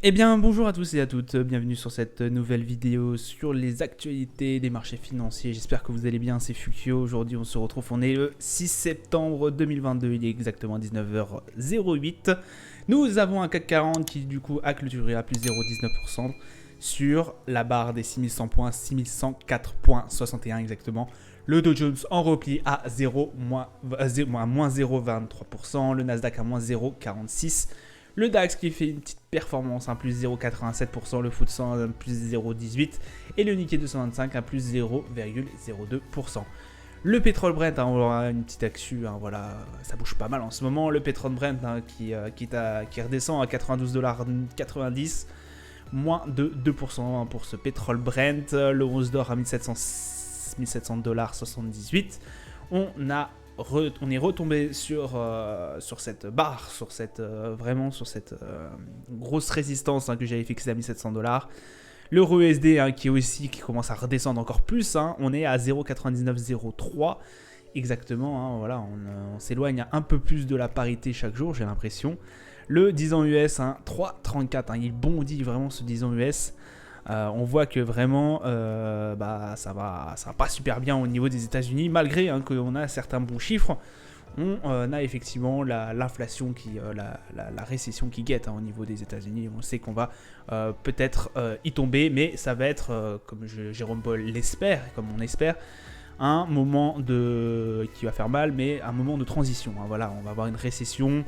Eh bien bonjour à tous et à toutes, bienvenue sur cette nouvelle vidéo sur les actualités des marchés financiers. J'espère que vous allez bien, c'est Fukio. Aujourd'hui on se retrouve, on est le 6 septembre 2022, il est exactement 19h08. Nous avons un CAC 40 qui du coup a clôturé à plus 0,19% sur la barre des 6100 points, 6104,61 exactement. Le Dow Jones en repli à moins 0,23%, le Nasdaq à moins 0,46%. Le DAX qui fait une petite performance, plus 0,87%, le FTSE 100 plus 0,18% et le Nikkei 225 à plus 0,02%. Le pétrole Brent, on aura une petite actu, voilà, ça bouge pas mal en ce moment. Le pétrole Brent qui redescend à 92,90$, moins de 2% pour ce pétrole Brent. Le 11 d'or à 1700,78$. On est retombé sur cette barre, sur cette grosse résistance que j'avais fixée à 1700$. L'euro USD qui commence à redescendre encore plus, on est à 0,9903 exactement, voilà, on s'éloigne un peu plus de la parité chaque jour, j'ai l'impression. Le 10 ans US, 3,34, il bondit vraiment ce 10 ans US. On voit que vraiment ça va pas super bien au niveau des États-Unis, malgré qu'on a certains bons chiffres. On a effectivement l'inflation, la récession qui guette au niveau des États-Unis. On sait qu'on va peut-être y tomber, mais ça va être, comme Jérôme Paul l'espère, comme on espère, un moment qui va faire mal, mais un moment de transition. Voilà, on va avoir une récession.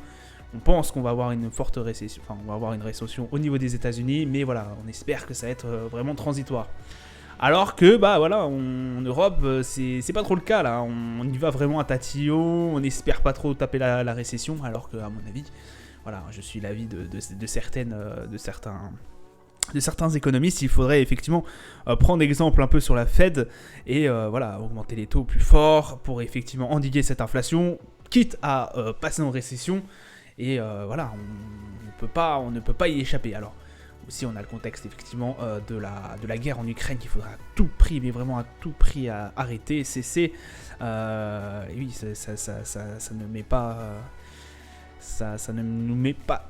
On pense qu'on va avoir une forte récession, on va avoir une récession au niveau des États-Unis, mais voilà, on espère que ça va être vraiment transitoire. Alors que, en Europe, c'est pas trop le cas là. On y va vraiment à tatillon, on n'espère pas trop taper la récession, alors que, à mon avis, voilà, je suis l'avis de certains économistes, il faudrait effectivement prendre exemple un peu sur la Fed et augmenter les taux plus forts pour effectivement endiguer cette inflation, quitte à passer en récession. Et voilà, on ne peut pas y échapper. Alors, aussi, on a le contexte effectivement de la guerre en Ukraine qu'il faudra à tout prix, mais vraiment à tout prix, arrêter, cesser. Et oui, ça ne met pas. Ça ne nous met pas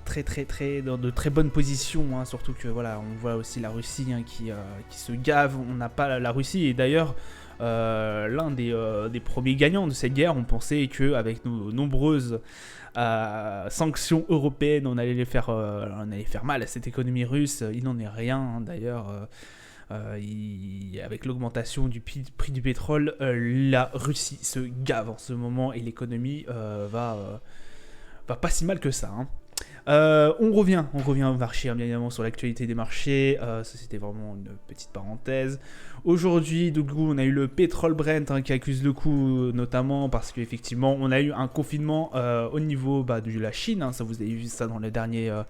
dans de très bonnes positions, surtout que voilà, on voit aussi la Russie qui se gave. On n'a pas la Russie, et d'ailleurs l'un des premiers gagnants de cette guerre. On pensait qu'avec nos nombreuses sanctions européennes, on allait faire mal à cette économie russe. Il n'en est rien, d'ailleurs. Avec l'augmentation du prix du pétrole, la Russie se gave en ce moment et l'économie va pas si mal que ça. On revient au marché, bien évidemment, sur l'actualité des marchés. Ça, c'était vraiment une petite parenthèse. Aujourd'hui, du coup, on a eu le pétrole Brent qui accuse le coup, notamment parce qu'effectivement, on a eu un confinement au niveau de la Chine. Ça, vous avez vu ça dans la dernière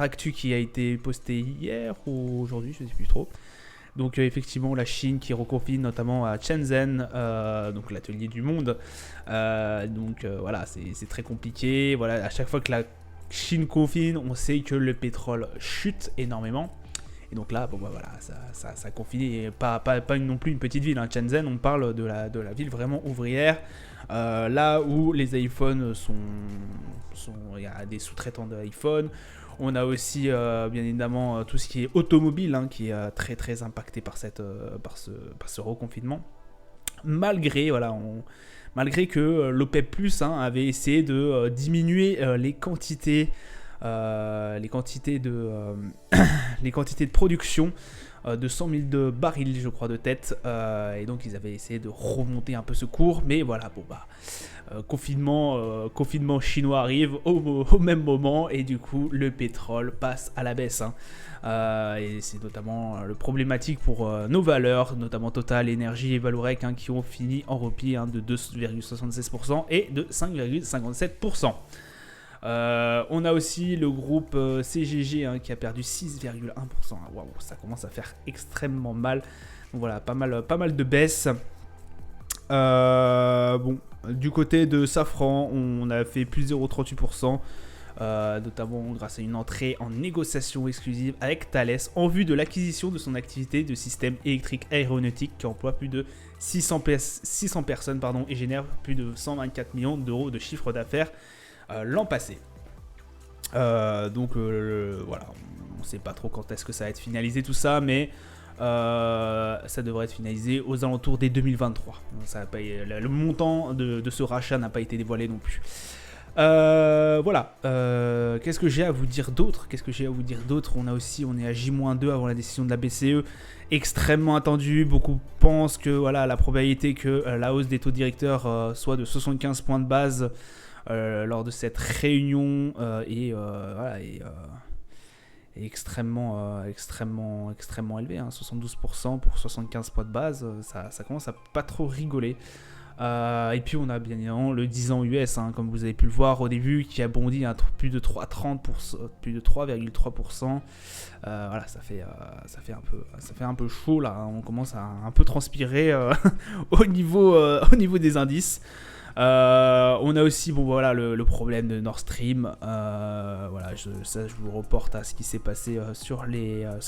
actu qui a été postée hier ou aujourd'hui, je ne sais plus trop. Donc effectivement, la Chine qui reconfine notamment à Shenzhen, donc l'atelier du monde. Voilà, c'est très compliqué. Voilà, à chaque fois que la Chine confine, on sait que le pétrole chute énormément. Et donc là, voilà, ça confine, et pas non plus une petite ville. Shenzhen, on parle de la ville vraiment ouvrière. Là où les iPhones il y a des sous-traitants d'iPhone. On a aussi bien évidemment tout ce qui est automobile qui est très très impacté par ce reconfinement. Malgré que l'OPEP+ avait essayé de diminuer les quantités de production de 100 000 de barils, je crois, de tête, et donc ils avaient essayé de remonter un peu ce cours, mais voilà, confinement chinois arrive au même moment, et du coup le pétrole passe à la baisse. Et c'est notamment le problématique pour nos valeurs, notamment Total, Énergie et Valorec, qui ont fini en repli de 2,76% et de 5,57%. On a aussi le groupe CGG qui a perdu 6,1%. Waouh, ça commence à faire extrêmement mal. Donc voilà, pas mal de baisse. Du côté de Safran, on a fait plus 0,38%. Notamment grâce à une entrée en négociation exclusive avec Thales en vue de l'acquisition de son activité de système électrique aéronautique qui emploie plus de 600 personnes et génère plus de 124 millions d'euros de chiffre d'affaires l'an passé. Voilà, on sait pas trop quand est-ce que ça va être finalisé tout ça, mais ça devrait être finalisé aux alentours des 2023. Ça va pas, le montant de ce rachat n'a pas été dévoilé non plus. Voilà. Qu'est-ce que j'ai à vous dire d'autre? On est à J-2 avant la décision de la BCE, extrêmement attendu. Beaucoup pensent que voilà, la probabilité que la hausse des taux directeurs soit de 75 points de base lors de cette réunion est extrêmement élevé, hein, 72% pour 75 points de base, ça commence à pas trop rigoler. Et puis on a bien évidemment le 10 ans US, hein, comme vous avez pu le voir au début, qui a bondi à plus de 3,30%, plus de 3,3%. Voilà, ça fait un peu chaud là, hein, on commence à un peu transpirer au niveau des indices. On a aussi le problème de Nord Stream. Voilà, je vous reporte à ce qui s'est passé sur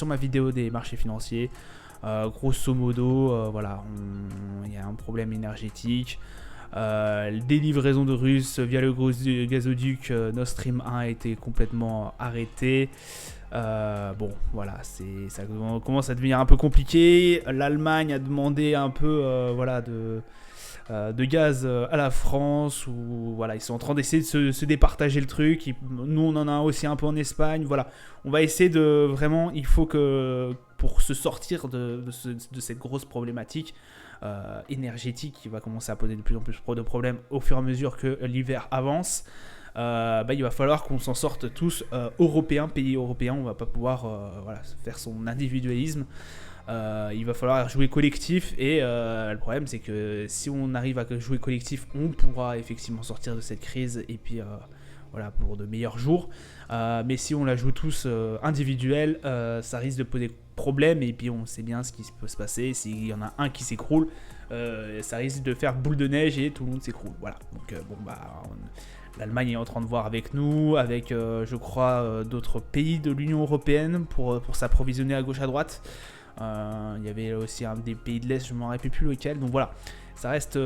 ma vidéo des marchés financiers. Grosso modo, il y a un problème énergétique. Des livraisons de Russes via le gazoduc Nord Stream 1 a été complètement arrêté. Ça commence à devenir un peu compliqué. L'Allemagne a demandé un peu de gaz à la France, où voilà, ils sont en train d'essayer de se départager le truc. Nous on en a aussi un peu en Espagne. Voilà, on va essayer de vraiment, il faut que pour se sortir de cette grosse problématique énergétique qui va commencer à poser de plus en plus de problèmes au fur et à mesure que l'hiver avance, il va falloir qu'on s'en sorte tous pays européens. On va pas pouvoir faire son individualisme. Il va falloir jouer collectif et le problème c'est que si on arrive à jouer collectif, on pourra effectivement sortir de cette crise et puis pour de meilleurs jours. Mais si on la joue tous individuel, ça risque de poser problème, et puis on sait bien ce qui peut se passer. S'il y en a un qui s'écroule, ça risque de faire boule de neige et tout le monde s'écroule. Voilà. Donc l'Allemagne est en train de voir avec nous, avec je crois d'autres pays de l'Union Européenne pour s'approvisionner à gauche à droite. Il y avait aussi un des pays de l'Est, je ne m'en rappelle plus lequel. Donc voilà, ça reste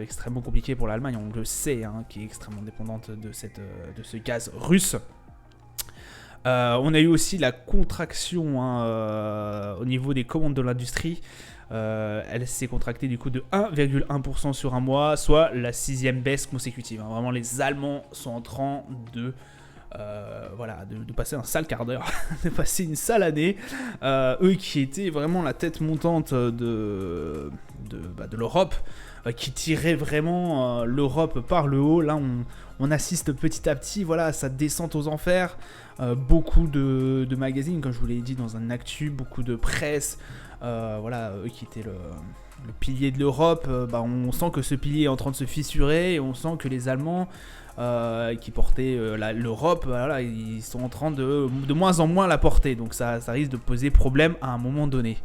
extrêmement compliqué pour l'Allemagne, on le sait, hein, qui est extrêmement dépendante de ce gaz russe. On a eu aussi la contraction au niveau des commandes de l'industrie. Elle s'est contractée du coup de 1,1% sur un mois, soit la 6e baisse consécutive. Hein. Vraiment, les Allemands sont en train de passer un sale quart d'heure, de passer une sale année. Eux qui étaient vraiment la tête montante de l'Europe, qui tiraient vraiment l'Europe par le haut. Là, on assiste petit à petit à sa descente aux enfers. Beaucoup de magazines, comme je vous l'ai dit dans un actu, beaucoup de presse, eux qui étaient le pilier de l'Europe, on sent que ce pilier est en train de se fissurer, et on sent que les Allemands qui portaient l'Europe, ils sont en train de moins en moins la porter, donc ça risque de poser problème à un moment donné.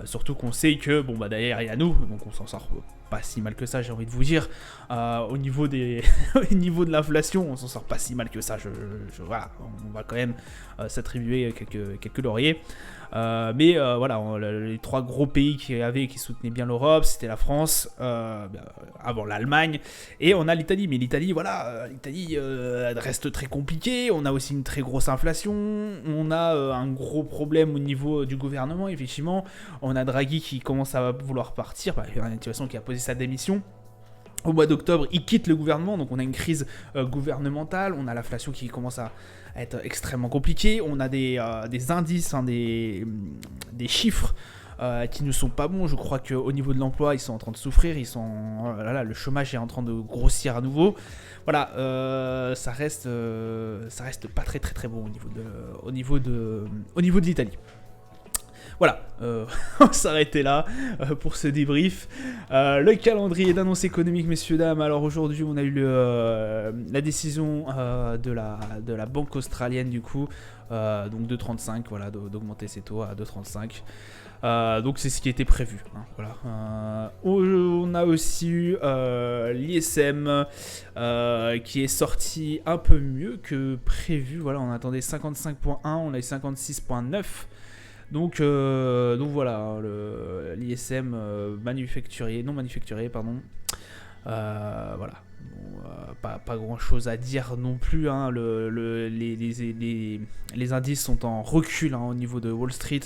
Surtout qu'on sait que derrière il y a nous, donc on s'en sort pas si mal que ça, j'ai envie de vous dire. Au niveau au niveau de l'inflation, on s'en sort pas si mal que ça. On va quand même s'attribuer quelques lauriers. Les trois gros pays qui soutenaient bien l'Europe, c'était la France, avant l'Allemagne, et on a l'Italie. Mais l'Italie, l'Italie reste très compliquée. On a aussi une très grosse inflation. On a un gros problème au niveau du gouvernement, effectivement. On a Draghi qui commence à vouloir partir. Il y a une situation qui a posé sa démission. Au mois d'octobre, il quitte le gouvernement, donc on a une crise gouvernementale, on a l'inflation qui commence à être extrêmement compliquée, on a des indices, des chiffres qui ne sont pas bons. Je crois qu'au niveau de l'emploi, ils sont en train de souffrir, le chômage est en train de grossir à nouveau. Voilà, ça reste pas très très très bon au niveau de l'Italie. Voilà, on va s'arrêter là pour ce débrief. Le calendrier d'annonce économique, messieurs, dames. Alors aujourd'hui, on a eu la décision de la banque australienne, du coup, donc 2,35, d'augmenter ses taux à 2,35. Donc c'est ce qui était prévu. On a aussi eu l'ISM qui est sorti un peu mieux que prévu. On attendait 55,1, on a eu 56,9. Donc voilà, l'ISM non manufacturier, pardon. Pas grand chose à dire non plus, hein. Les indices sont en recul, hein, au niveau de Wall Street.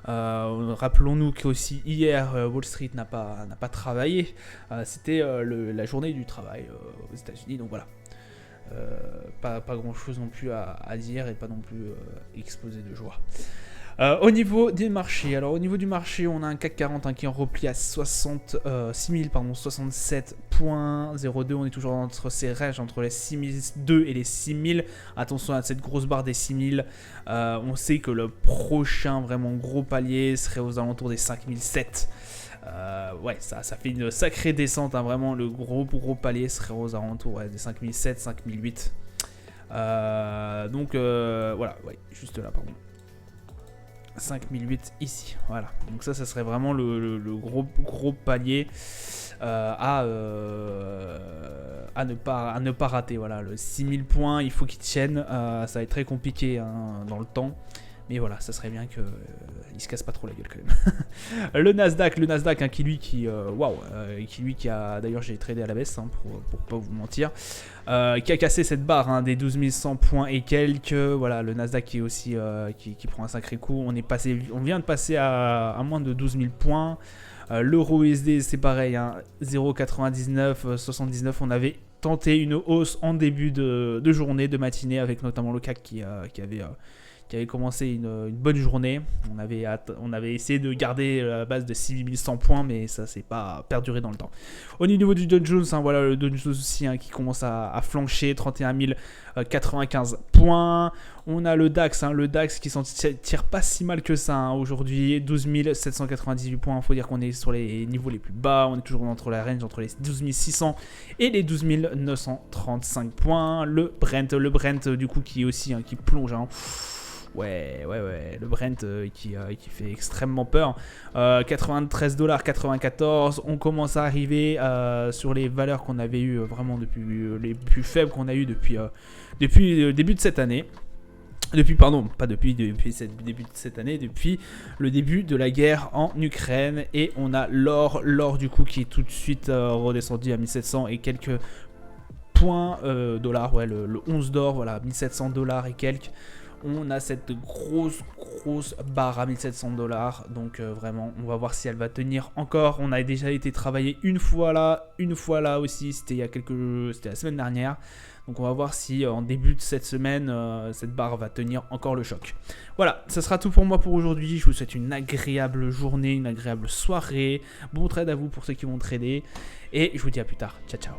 Rappelons-nous qu'aussi hier Wall Street n'a pas travaillé. C'était la journée du travail aux États-Unis, donc voilà. Pas grand chose non plus à dire et pas non plus explosé de joie. Au niveau des marchés, alors au niveau du marché, on a un CAC 40, hein, qui est en repli à 67.02. On est toujours entre ces ranges, entre les 6002 et les 6000. Attention à cette grosse barre des 6000. On sait que le prochain vraiment gros palier serait aux alentours des 5007. Ouais, ça fait une sacrée descente, hein, vraiment le gros palier serait aux alentours des 5007, 5008. Donc voilà, ouais, juste là, pardon. 5008 ici, voilà. Donc ça serait vraiment le gros palier à ne pas rater. Voilà, le 6000 points, il faut qu'il tienne. Ça va être très compliqué, hein, dans le temps. Mais voilà, ça serait bien qu'il se casse pas trop la gueule quand même. Le Nasdaq, hein, qui a, d'ailleurs j'ai tradé à la baisse, hein, pour pas vous mentir, qui a cassé cette barre, hein, des 12 100 points et quelques. Voilà, le Nasdaq qui est aussi qui prend un sacré coup. On vient de passer à moins de 12 000 points. L'euro USD c'est pareil, hein, 0,9979. On avait tenté une hausse en début de journée, de matinée, avec notamment le CAC qui avait commencé une bonne journée. On avait essayé de garder la base de 6100 points, mais ça s'est pas perduré dans le temps. Au niveau du Dow Jones, hein, voilà le Dow Jones aussi, hein, qui commence à flancher, 31 095 points. On a le DAX, hein, qui s'en tire pas si mal que ça, hein, aujourd'hui, 12 798 points. Il faut dire qu'on est sur les niveaux les plus bas. On est toujours entre la range entre les 12 600 et les 12 935 points. Le Brent du coup qui est aussi, hein, qui plonge, hein. Ouais, le Brent qui fait extrêmement peur. 93,94 $. On commence à arriver sur les valeurs qu'on avait eues vraiment depuis les plus faibles qu'on a eues depuis le début de cette année. Depuis le début de la guerre en Ukraine. Et on a l'or du coup qui est tout de suite redescendu à 1700 et quelques points dollars. Ouais, le 11 d'or, voilà, 1700 $ et quelques. On a cette grosse barre à 1700 $. Donc vraiment, on va voir si elle va tenir encore. On a déjà été travaillé une fois là aussi. C'était la semaine dernière. Donc on va voir si en début de cette semaine, cette barre va tenir encore le choc. Voilà, ça sera tout pour moi pour aujourd'hui. Je vous souhaite une agréable journée, une agréable soirée. Bon trade à vous pour ceux qui vont trader. Et je vous dis à plus tard. Ciao, ciao.